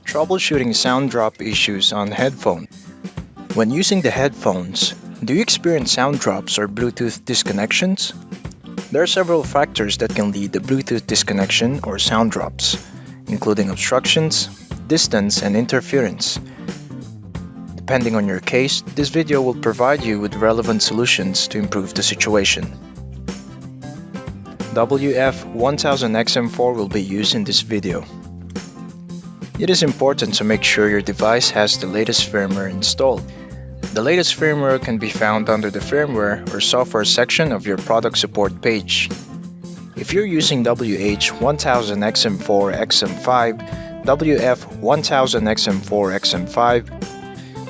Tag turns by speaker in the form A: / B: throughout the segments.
A: Troubleshooting sound drop issues on headphones. When using the headphones, do you experience sound drops or Bluetooth disconnections? There are several factors that can lead to Bluetooth disconnection or sound drops, including obstructions, distance, and interference. Depending on your case, this video will provide you with relevant solutions to improve the situation. WF-1000XM4 will be used in this video. It is important to make sure your device has the latest firmware installed. The latest firmware can be found under the firmware or software section of your product support page. If you're using WH-1000XM4 XM5, WF-1000XM4 XM5,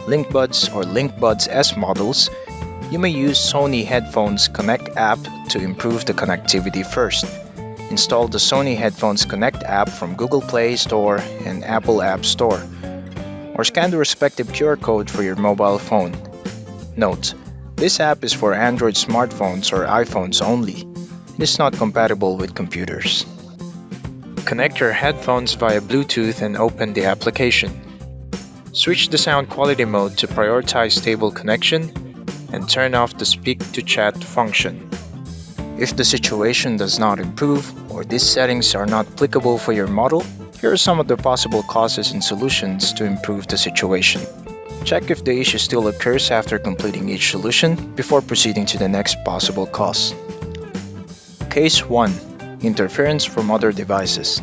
A: LinkBuds or LinkBuds S models, you may use Sony Headphones Connect app to improve the connectivity first. Install the Sony Headphones Connect app from Google Play Store and Apple App Store, or scan the respective QR code for your mobile phone. Note: this app is for Android smartphones or iPhones only. It is not compatible with computers. Connect your headphones via Bluetooth and open the application. Switch the sound quality mode to prioritize stable connection and turn off the speak to chat function. If the situation does not improve or these settings are not applicable for your model, here are some of the possible causes and solutions to improve the situation. Check if the issue still occurs after completing each solution before proceeding to the next possible cause. Case 1. Interference from other devices.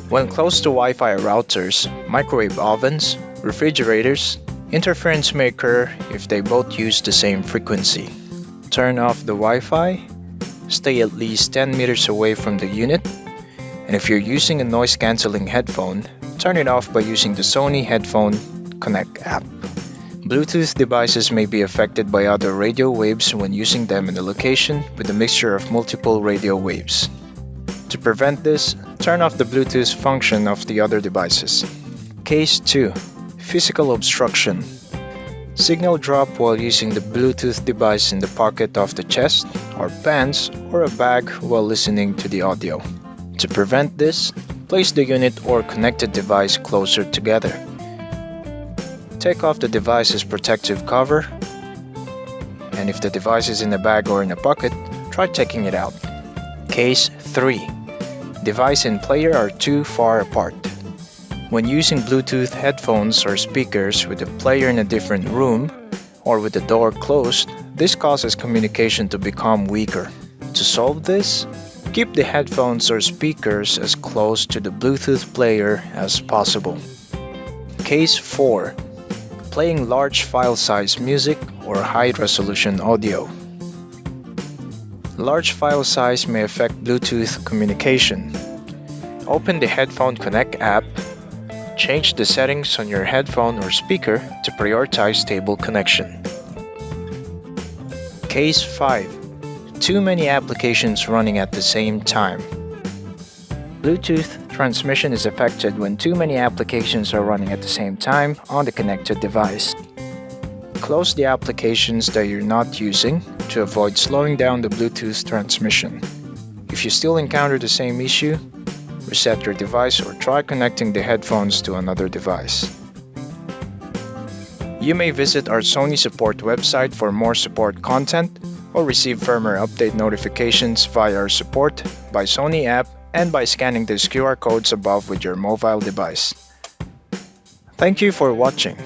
A: When close to Wi-Fi routers, microwave ovens, refrigerators, interference may occur if they both use the same frequency. Turn off the Wi-Fi. Stay at least 10 meters away from the unit, and if you're using a noise-canceling headphone, turn it off by using the Sony Headphone Connect app. Bluetooth devices may be affected by other radio waves when using them in a location with a mixture of multiple radio waves. To prevent this, turn off the Bluetooth function of the other devices. Case 2. Physical obstruction. Signal drop while using the Bluetooth device in the pocket of the chest or pants or a bag while listening to the audio. To prevent this, place the unit or connected device closer together. Take off the device's protective cover, and if the device is in a bag or in a pocket, try taking it out. Case 3. Device and player are too far apart. When using Bluetooth headphones or speakers with the player in a different room or with the door closed, this causes communication to become weaker. To solve this, keep the headphones or speakers as close to the Bluetooth player as possible. Case 4. Playing large file size music or high-resolution audio. Large file size may affect Bluetooth communication. Open the Headphone Connect app. Change the settings on your headphone or speaker to prioritize stable connection. Case 5. Too many applications running at the same time. Bluetooth transmission is affected when too many applications are running at the same time on the connected device. Close the applications that you're not using to avoid slowing down the Bluetooth transmission. If you still encounter the same issue, reset your device or try connecting the headphones to another device. You may visit our Sony support website for more support content or receive firmware update notifications via our Support by Sony app and by scanning the QR codes above with your mobile device. Thank you for watching.